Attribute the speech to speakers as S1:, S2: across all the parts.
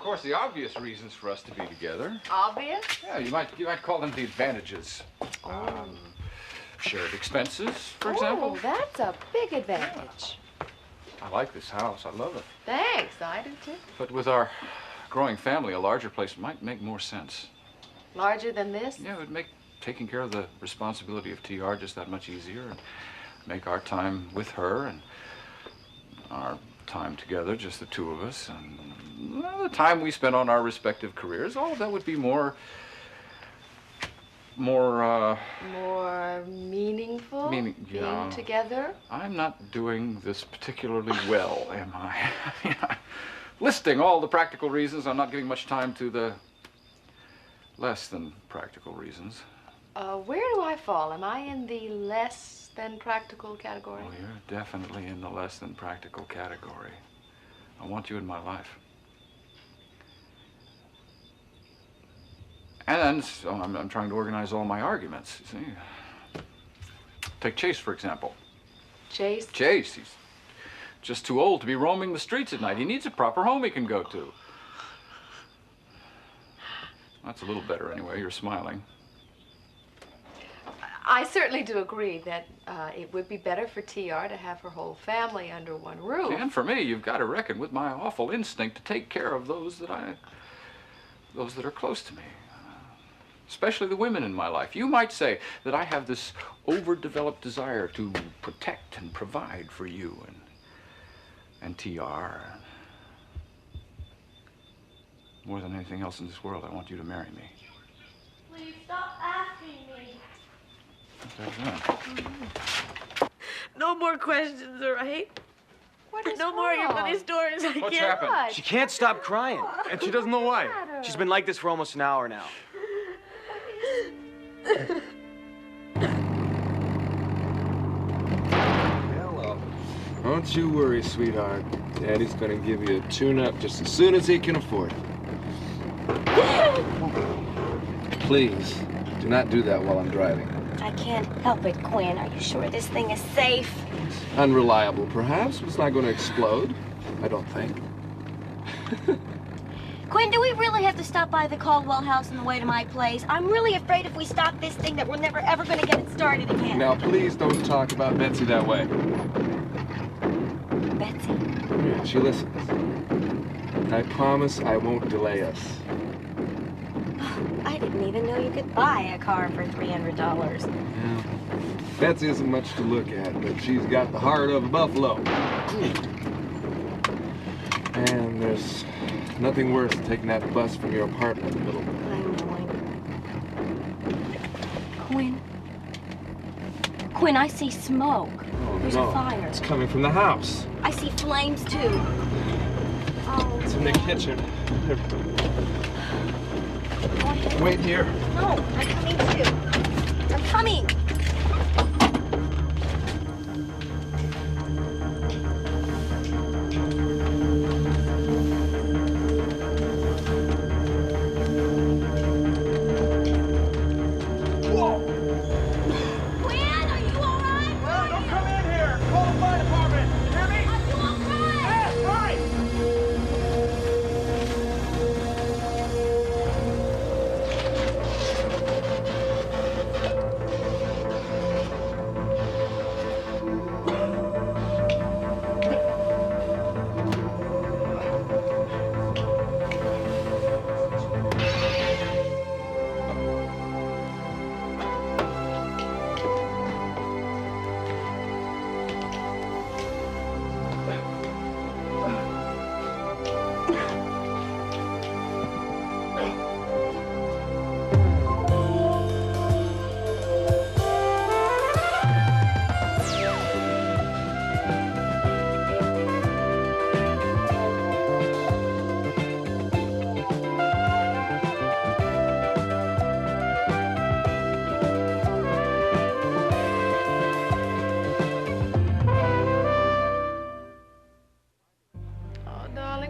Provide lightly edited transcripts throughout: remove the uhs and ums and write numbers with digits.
S1: course, the obvious reasons for us to be together.
S2: Obvious?
S1: Yeah, you might call them the advantages. Shared expenses, for example.
S2: Oh, that's a big advantage.
S1: I like this house. I love it.
S2: Thanks, I do too.
S1: But with our growing family, a larger place might make more sense.
S2: Larger than this?
S1: Yeah, it would make taking care of the responsibility of TR just that much easier, and make our time with her and our time together, just the two of us, and the time we spent on our respective careers, all of that would be more
S2: meaningful?
S1: Yeah.
S2: Being together?
S1: I'm not doing this particularly well, am I? Listing all the practical reasons, I'm not giving much time to the less than practical reasons.
S2: Where do I fall? Am I in the less than practical category?
S1: Oh, you're definitely in the less than practical category. I want you in my life. And so I'm trying to organize all my arguments, you see. Take Chase, for example.
S2: Chase?
S1: Chase, he's just too old to be roaming the streets at night. He needs a proper home he can go to. That's a little better anyway, you're smiling.
S2: I certainly do agree that it would be better for TR to have her whole family under one roof.
S1: And for me, you've got to reckon with my awful instinct to take care of those that are close to me. Especially the women in my life. You might say that I have this overdeveloped desire to protect and provide for you and TR. More than anything else in this world, I want you to marry me.
S3: Please stop asking me.
S4: No more questions, all right?
S2: What is
S4: No more of your funny stories. I
S1: What's
S4: can't.
S1: happened?
S5: She can't stop crying, and she doesn't know why. She's been like this for almost an hour now.
S6: Hello. Don't you worry, sweetheart. Daddy's gonna give you a tune-up just as soon as he can afford it. Please, do not do that while I'm driving.
S3: I can't help it, Quinn. Are you sure this thing is safe?
S6: Unreliable, perhaps, but it's not going to explode. I don't think.
S3: Quinn, do we really have to stop by the Caldwell house on the way to my place? I'm really afraid if we stop this thing that we're never ever going to get it started again.
S6: Now, please don't talk about Betsy that way.
S3: Betsy?
S6: Yeah, she listens. I promise I won't delay us.
S3: I didn't even know you could buy a car for $300.
S6: Yeah. Betsy isn't much to look at, but she's got the heart of a buffalo. And there's nothing worse than taking that bus from your apartment in the middle.
S3: Quinn? Quinn, I see smoke.
S6: Oh,
S3: There's
S6: no.
S3: a fire.
S6: It's coming from the house.
S3: I see flames, too. Oh.
S6: It's in the kitchen. Wait here.
S3: No, I'm coming too. I'm coming.
S6: Whoa!
S3: Quinn, are you all right?
S5: Well, don't come in here. Call the fire department. You hear me?
S3: Are you all right?
S5: Yes, right.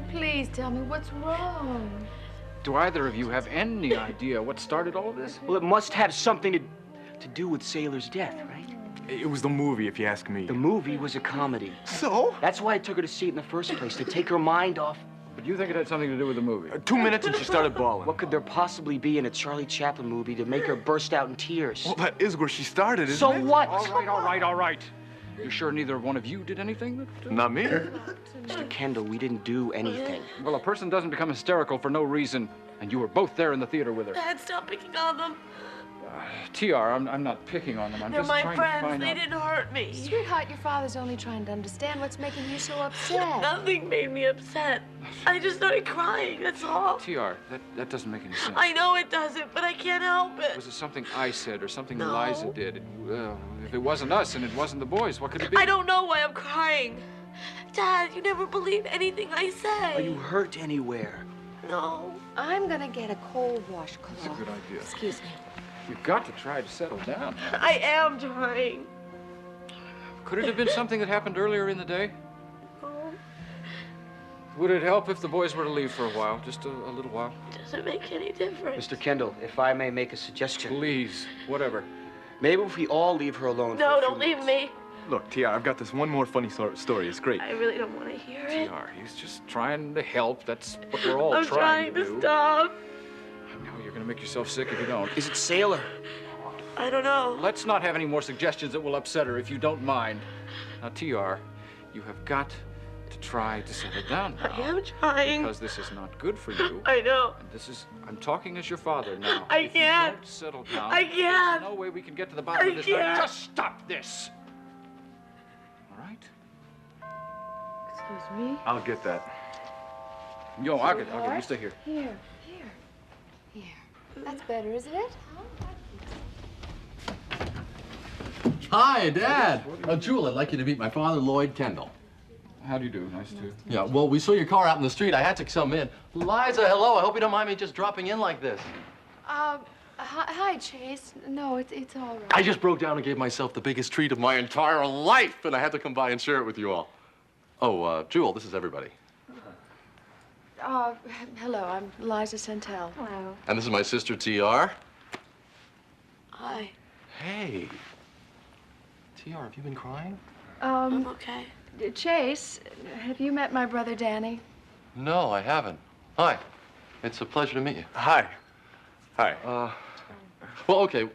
S2: Please tell me what's wrong.
S1: Do either of you have any idea what started all this?
S5: Well, it must have something to do with Sailor's death, right?
S7: It was the movie, if you ask me.
S5: The movie was a comedy.
S7: So?
S5: That's why I took her to see it in the first place, to take her mind off
S1: But you think it had something to do with the movie?
S5: 2 minutes and she started bawling.
S7: What could there possibly be in a Charlie Chaplin movie to make her burst out in tears?
S6: Well, that is where she started, isn't
S7: So
S6: it?
S7: what?
S1: All right. You're sure neither one of you did anything?
S6: Not me.
S7: Mr. Kendall, we didn't do anything.
S1: Well, a person doesn't become hysterical for no reason, and you were both there in the theater with her.
S4: Dad, stop picking on them.
S1: TR, I'm not picking on them. I'm
S4: They're
S1: just
S4: my
S1: trying
S4: friends.
S1: to find
S4: They
S1: out.
S4: didn't hurt me.
S2: Sweetheart, your father's only trying to understand what's making you so upset.
S4: Nothing made me upset. I just started crying, that's all.
S1: TR, that doesn't make any sense.
S4: I know it doesn't, but I can't help it.
S1: Was it something I said or something
S4: No.
S1: Eliza did? If it wasn't us and it wasn't the boys, what could it be?
S4: I don't know why I'm crying. Dad, you never believe anything I say.
S7: Are you hurt anywhere?
S4: No.
S2: I'm gonna get a cold washcloth.
S1: That's a good idea.
S2: Excuse me.
S1: You've got to try to settle down.
S4: I am trying.
S1: Could it have been something that happened earlier in the day?
S4: Oh,
S1: Would it help if the boys were to leave for a while, just a little while?
S4: it doesn't make any difference.
S7: Mr. Kendall, if I may make a suggestion.
S1: Please, whatever.
S7: Maybe if we all leave her alone for
S4: No,
S7: a few
S4: don't leave
S7: minutes.
S4: me.
S6: Look, Tia, I've got this one more funny story. It's great.
S4: I really don't want to hear it.
S1: TR, he's just trying to help. That's what we're all
S4: I'm
S1: trying
S4: trying
S1: to do.
S4: to stop.
S1: I know you're going to make yourself sick if you don't.
S7: Is it Sailor?
S4: I don't know.
S1: Let's not have any more suggestions that will upset her, if you don't mind. Now, TR, you have got to try to settle down now.
S4: I am trying.
S1: Because this is not good for you.
S4: I know.
S1: And this is, I'm talking as your father now.
S4: I
S1: If
S4: can't.
S1: you don't settle down,
S4: I can't.
S1: there's no way we can get to the bottom
S4: I
S1: of this. Now,
S4: can't.
S1: just stop this. All right?
S2: Excuse me.
S6: I'll get that.
S1: Yo, I'll get you. Stay here.
S2: Here. That's better, isn't it?
S8: Hi, Dad. Jewel, I'd like you to meet my father, Lloyd Kendall.
S1: How do you do? Nice to.
S8: Yeah, well, we saw your car out in the street. I had to come in. Liza, hello. I hope you don't mind me just dropping in like this.
S2: Hi, Chase. No, it's all right.
S8: I just broke down and gave myself the biggest treat of my entire life, and I had to come by and share it with you all. Oh, Jewel, this is everybody.
S2: Hello, I'm Liza Santel. Hello.
S8: And this is my sister, TR.
S4: Hi.
S8: Hey. TR, have you been crying?
S4: I'm okay.
S2: Chase, have you met my brother Danny?
S8: No, I haven't. Hi. It's a pleasure to meet you.
S6: Hi.
S8: Well, okay.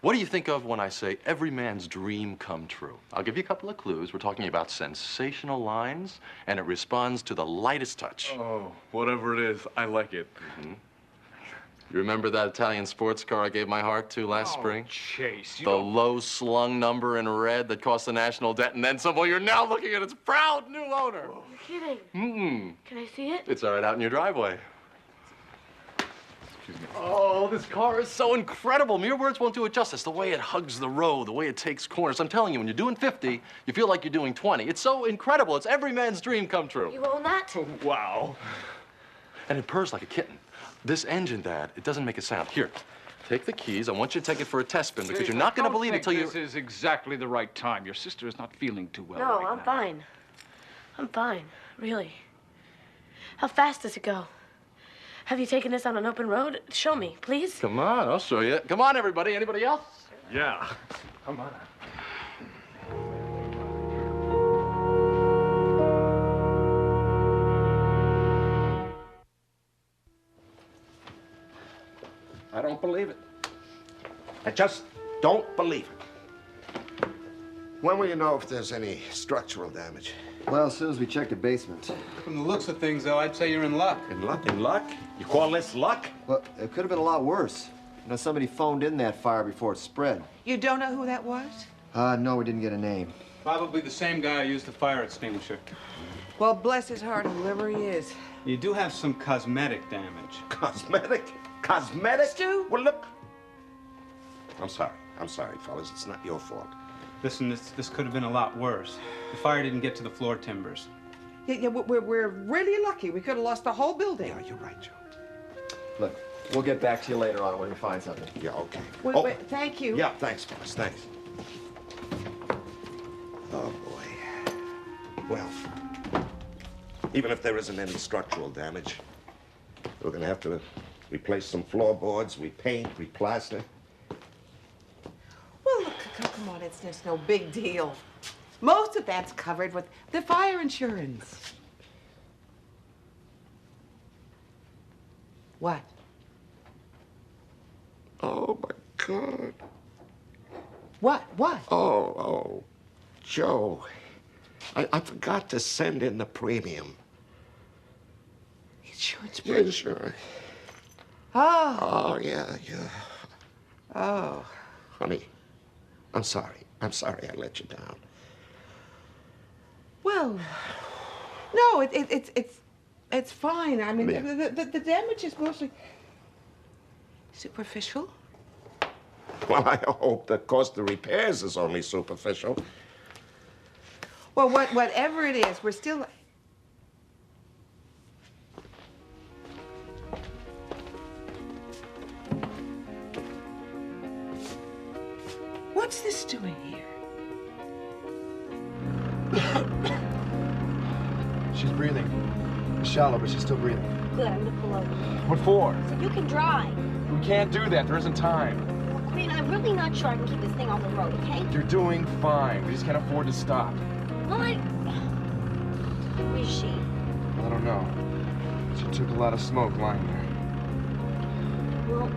S8: What do you think of when I say every man's dream come true? I'll give you a couple of clues. We're talking about sensational lines, and it responds to the lightest touch.
S6: Oh, whatever it is, I like it.
S8: You remember that Italian sports car I gave my heart to last spring?
S1: Chase, you
S8: The
S1: don't...
S8: low-slung number in red that cost the national debt, and then some, well, you're now looking at its proud new owner.
S4: You're kidding.
S8: Mm-mm.
S4: Can I see it?
S8: It's all right out in your driveway.
S6: Excuse me.
S8: Oh, this car is so incredible. Mere words won't do it justice. The way it hugs the road, the way it takes corners. I'm telling you, when you're doing 50, you feel like you're doing 20. It's so incredible. It's every man's dream come true.
S4: You own that?
S6: Wow.
S8: And it purrs like a kitten. This engine, Dad, it doesn't make a sound. Here, take the keys. I want you to take it for a test spin because you're not going to believe it till you...
S1: This is exactly the right time. Your sister is not feeling too well
S4: No,
S1: right
S4: I'm
S1: now.
S4: fine. I'm fine, really. How fast does it go? Have you taken this on an open road? Show me, please.
S8: Come on, I'll show you. Come on, everybody. Anybody else?
S6: Yeah. Come on.
S9: I don't believe it. I just don't believe it.
S10: When will you know if there's any structural damage?
S11: Well, as soon as we check the basement.
S12: From the looks of things, though, I'd say you're in luck.
S9: In luck? In luck? You call this luck?
S11: Well, it could have been a lot worse. You know, somebody phoned in that fire before it spread.
S13: You don't know who that was?
S11: No, we didn't get a name.
S12: Probably the same guy who used the fire extinguisher.
S13: Well, bless his heart, whoever he is.
S12: You do have some cosmetic damage.
S9: Cosmetic? Cosmetic?
S13: Stu?
S9: Well, look. I'm sorry, fellas. It's not your fault.
S12: Listen, this could have been a lot worse. The fire didn't get to the floor timbers.
S13: Yeah, we're really lucky. We could have lost the whole building.
S9: Yeah, you're right, Joe.
S11: Look, we'll get back to you later on when we find something.
S9: Yeah, okay.
S13: Wait, thank you.
S9: Yeah, thanks, fellas. Thanks. Oh, boy. Well, even if there isn't any structural damage, we're going to have to replace some floorboards, repaint, replaster.
S13: Well, look, come on, it's just no big deal. Most of that's covered with the fire insurance. What?
S9: Oh, my God.
S13: What? What?
S9: Oh, Joe. I forgot to send in the premium.
S13: Insurance
S9: Yeah, insurance.
S13: Oh.
S9: Oh, yeah.
S13: Oh.
S9: Honey, I'm sorry. I'm sorry I let you down.
S13: Well, no, it's fine. I mean, the damage is mostly superficial.
S9: Well, I hope the cost of repairs is only superficial.
S13: Well, whatever it is, we're still... What's this doing here?
S5: She's breathing. It's shallow, but she's still breathing.
S3: Good, I'm gonna pull over.
S5: What for?
S3: So you can drive.
S5: We can't do that. There isn't time.
S3: Well, Quinn, I'm really not sure I can keep this thing on the road, okay?
S5: You're doing fine. We just can't afford to stop.
S3: Well, Who is she?
S5: I don't know. She took a lot of smoke lying there.
S3: Well,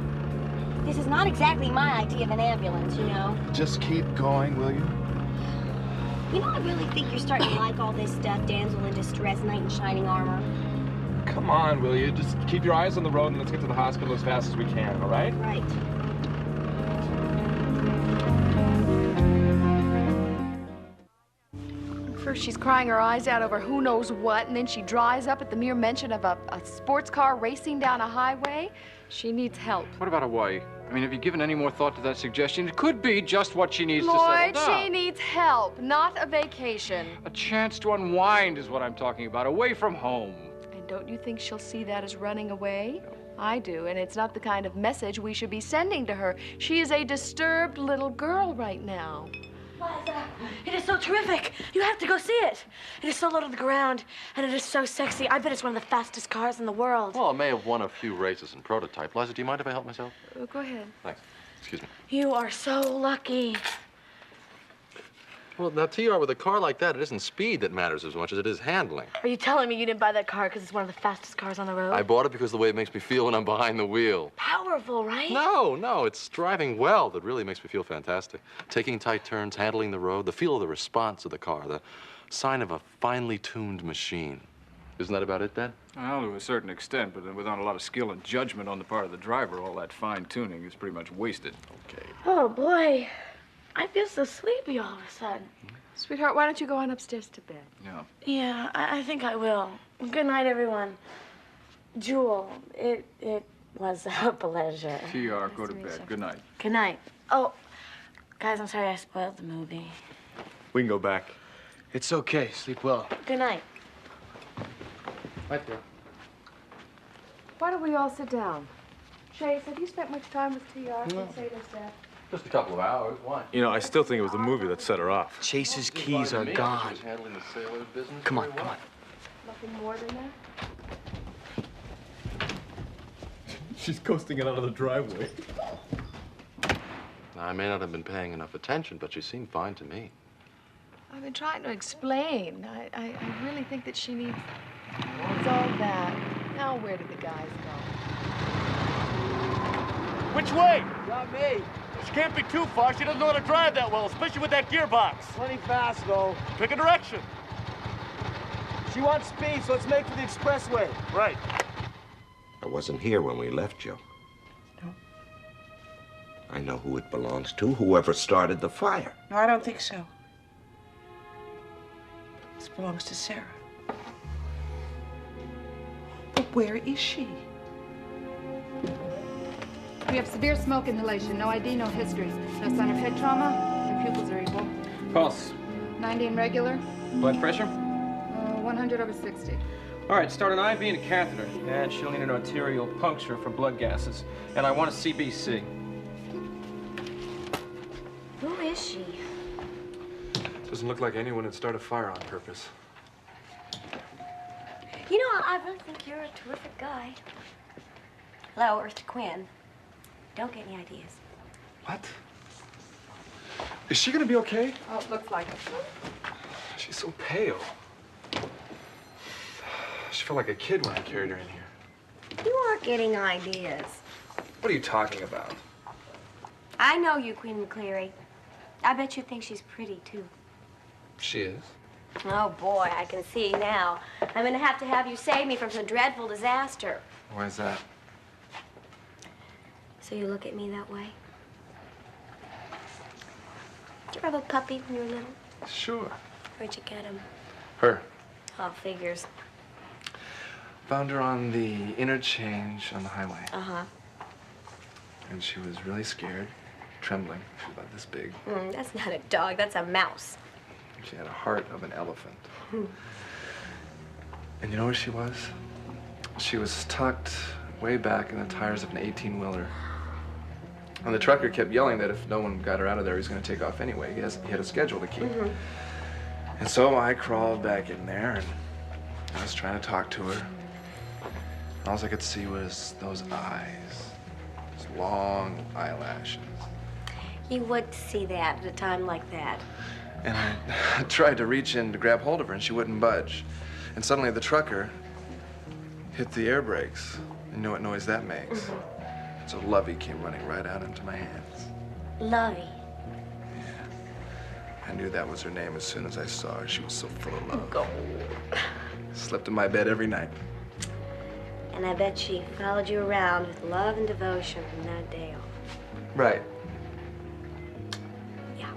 S3: this is not exactly my idea of an ambulance, you know?
S5: Just keep going, will you?
S3: You know, I really think you're starting to like all this stuff, damsel in distress, knight in shining armor.
S5: Come on, will you? Just keep your eyes on the road and let's get to the hospital as fast as we can, all right?
S3: Right.
S2: First she's crying her eyes out over who knows what, and then she dries up at the mere mention of a sports car racing down a highway. She needs help.
S1: What about Hawaii? I mean, have you given any more thought to that suggestion? It could be just what she needs to settle
S2: Lloyd,
S1: down.
S2: she needs help, not a vacation.
S1: A chance to unwind is what I'm talking about, away from home.
S2: And don't you think she'll see that as running away? No. I do, and it's not the kind of message we should be sending to her. She is a disturbed little girl right now.
S4: Liza, it is so terrific. You have to go see it. It is so low to the ground, and it is so sexy. I bet it's one of the fastest cars in the world.
S8: Well, it may have won a few races in prototype. Liza, do you mind if I help myself?
S2: Go ahead.
S8: Thanks. Excuse me.
S4: You are so lucky.
S8: Well, now, TR, with a car like that, it isn't speed that matters as much as it is handling.
S4: Are you telling me you didn't buy that car because it's one of the fastest cars on the road?
S8: I bought it because of the way it makes me feel when I'm behind the wheel.
S4: Powerful, right?
S8: No, it's driving well that really makes me feel fantastic. Taking tight turns, handling the road, the feel of the response of the car, the sign of a finely tuned machine. Isn't that about it, Dad?
S1: Well, to a certain extent, but without a lot of skill and judgment on the part of the driver, all that fine tuning is pretty much wasted.
S8: Okay.
S4: Oh, boy. I feel so sleepy all of a sudden.
S2: Sweetheart, why don't you go on upstairs to bed?
S1: Yeah.
S4: Yeah, I think I will. Good night, everyone. Jewel, it was a pleasure.
S1: TR, go to bed. Good night.
S4: Good night. Oh, guys, I'm sorry I spoiled the movie.
S5: We can go back. It's okay. Sleep well.
S4: Good night.
S5: Right there.
S2: Why don't we all sit down? Chase, have you spent much time with TR?
S5: No.
S2: Say this, Dad.
S8: Just a couple of hours. Why?
S5: You know, I still think it was the movie that set her off.
S7: Chase's keys are gone. Come on, come on.
S2: Nothing more than that?
S5: She's coasting it out of the driveway.
S8: Now, I may not have been paying enough attention, but she seemed fine to me.
S2: I've been trying to explain. I really think that she needs all that. Now, where did the guys go?
S14: Which way?
S11: Not me.
S14: She can't be too far. She doesn't know how to drive that well, especially with that gearbox.
S11: Plenty fast, though.
S14: Pick a direction.
S11: She wants speed, so let's make for the expressway.
S14: Right.
S9: I wasn't here when we left, Joe.
S13: No.
S9: I know who it belongs to, whoever started the fire.
S13: No, I don't think so. This belongs to Sarah. But where is she?
S15: We have severe smoke inhalation, no ID, no history. No sign of head trauma. The pupils are equal.
S12: Pulse.
S15: 90 and regular.
S12: Blood pressure?
S15: 100/60.
S12: All right, start an IV and a catheter. And she'll need an arterial puncture for blood gases. And I want a CBC.
S3: Who is she?
S6: Doesn't look like anyone would start a fire on purpose.
S3: You know, I really think you're a terrific guy. Hello, Earth to Quinn. Don't get any ideas.
S6: What? Is she gonna be okay?
S15: Oh, it looks like it.
S6: She's so pale. She felt like a kid when I carried her in here.
S3: You aren't getting ideas.
S6: What are you talking about?
S3: I know you, Queen McCleary. I bet you think she's pretty, too.
S6: She is.
S3: Oh, boy, I can see now. I'm gonna have you save me from some dreadful disaster.
S6: Why is that?
S3: So you look at me that way? Did you ever have a puppy when you were little?
S6: Sure.
S3: Where'd you get him?
S6: Her.
S3: Oh, figures.
S6: Found her on the interchange on the highway.
S3: Uh-huh.
S6: And she was really scared, trembling. She was about this big.
S3: That's not a dog, that's a mouse.
S6: She had a heart of an elephant. And you know where she was? She was tucked way back in the tires of an 18-wheeler. And the trucker kept yelling that if no one got her out of there, he was going to take off anyway. He had a schedule to keep. And so I crawled back in there, and I was trying to talk to her. All I could see was those eyes, those long eyelashes.
S3: You would see that at a time like that.
S6: And I tried to reach in to grab hold of her, and she wouldn't budge. And suddenly the trucker hit the air brakes. You know what noise that makes? So Lovey came running right out into my hands.
S3: Lovey.
S6: I knew that was her name as soon as I saw her. She was so full of love. Slept in my bed every night.
S3: And I bet she followed you around with love and devotion from that day on.
S6: Right.
S3: Yeah.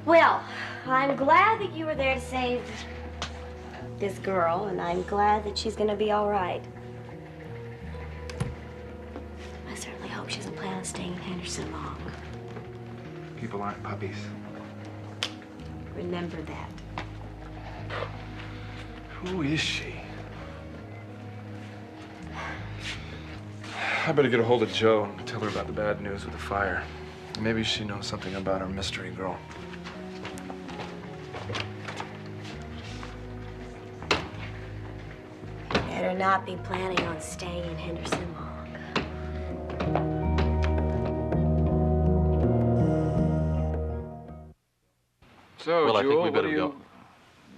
S3: Well, I'm glad that you were there to save this girl, and I'm glad that she's gonna be all right. I certainly hope she doesn't plan on staying in Henderson long.
S6: People aren't puppies.
S3: Remember that.
S6: Who is she? I better get a hold of Jo and tell her about the bad news with the fire. Maybe she knows something about our mystery girl.
S3: Better not be planning on staying in Henderson long.
S1: So,
S8: well, I
S1: Jewel,
S8: think we
S1: what
S8: better
S1: do you...
S8: go.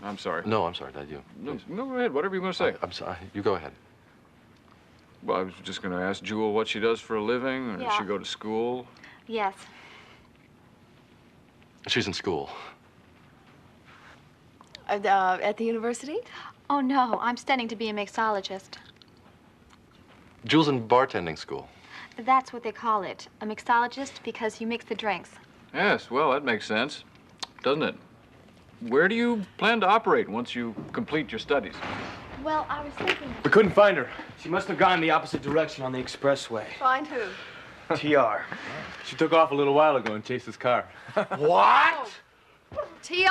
S1: I'm sorry.
S8: No, I'm sorry, not you.
S1: No, go ahead. Whatever you want to say.
S8: I'm sorry. You go ahead.
S1: Well, I was just going to ask Jewel what she does for a living. Does
S15: Yeah.
S1: she go to school?
S15: Yes.
S8: She's in school.
S2: At the university?
S15: Oh, no. I'm studying to be a mixologist.
S8: Jewel's in bartending school.
S15: That's what they call it. A mixologist because you mix the drinks.
S1: Yes, well, that makes sense, doesn't it? Where do you plan to operate once you complete your studies?
S15: Well, I was thinking...
S7: We couldn't find her. She must have gone the opposite direction on the expressway.
S2: Find who?
S7: TR. She took off a little while ago and chased his car.
S2: What? TR!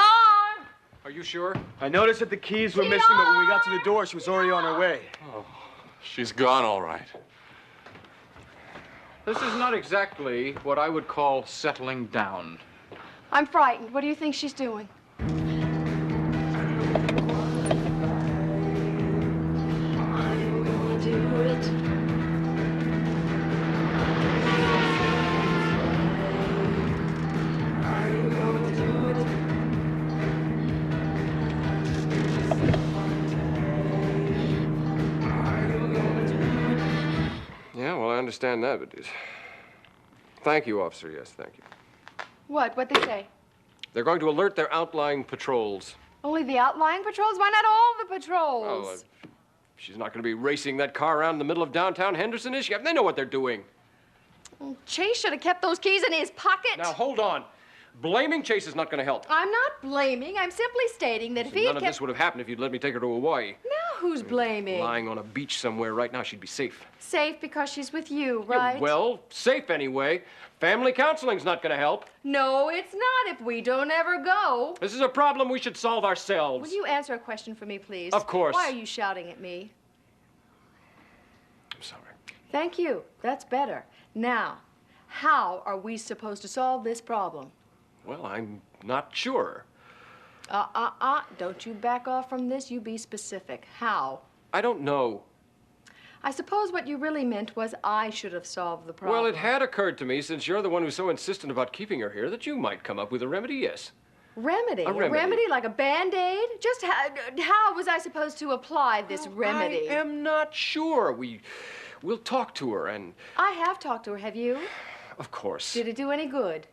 S1: Are you sure?
S7: I noticed that the keys were missing, but when we got to the door, she was already on her way.
S8: Oh, she's gone all right.
S1: This is not exactly what I would call settling down.
S2: I'm frightened. What do you think she's doing?
S16: Yeah, well, I understand that, but thank you, officer. Yes, thank you.
S2: What? What'd they say?
S16: They're going to alert their outlying patrols.
S2: Only the outlying patrols? Why not all the patrols?
S16: Well, she's not going to be racing that car around in the middle of downtown Henderson, is she? They know what they're doing.
S2: Well, Chase should have kept those keys in his pocket.
S16: Now, hold on. Blaming Chase is not going to help.
S2: I'm not blaming. I'm simply stating that if he had
S16: None of
S2: kept...
S16: this would have happened if you'd let me take her to Hawaii.
S2: Now who's blaming?
S16: Lying on a beach somewhere right now, she'd be safe.
S2: Safe because she's with you, right?
S16: Yeah, well, safe anyway. Family counseling's not going to help.
S2: No, it's not if we don't ever go.
S16: This is a problem we should solve ourselves.
S2: Will you answer a question for me, please?
S16: Of course.
S2: Why are you shouting at me?
S16: I'm sorry.
S2: Thank you. That's better. Now, how are we supposed to solve this problem?
S16: Well, I'm not sure.
S2: Don't you back off from this. You be specific. How?
S16: I don't know.
S2: I suppose what you really meant was I should have solved the problem.
S16: Well, it had occurred to me, since you're the one who's so insistent about keeping her here, that you might come up with a remedy, yes.
S2: Remedy?
S12: A remedy.
S2: Remedy like a Band-Aid? Just how was I supposed to apply this remedy?
S12: I am not sure. We'll talk to her and...
S2: I have talked to her, have you?
S12: Of course.
S2: Did it do any good?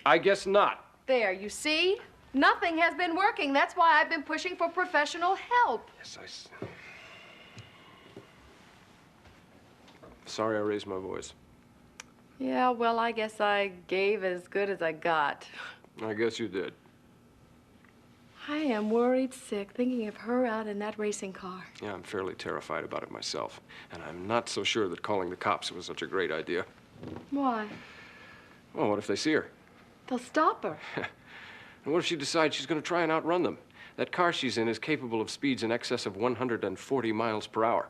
S12: I guess not.
S2: There, you see? Nothing has been working. That's why I've been pushing for professional help.
S12: Yes, Sorry I raised my voice.
S2: Yeah, well, I guess I gave as good as I got.
S12: I guess you did.
S2: I am worried sick thinking of her out in that racing car.
S12: Yeah, I'm fairly terrified about it myself. And I'm not so sure that calling the cops was such a great idea.
S2: Why?
S12: Well, what if they see her?
S2: They'll stop her.
S12: And what if she decides she's going to try and outrun them? That car she's in is capable of speeds in excess of 140 miles per hour.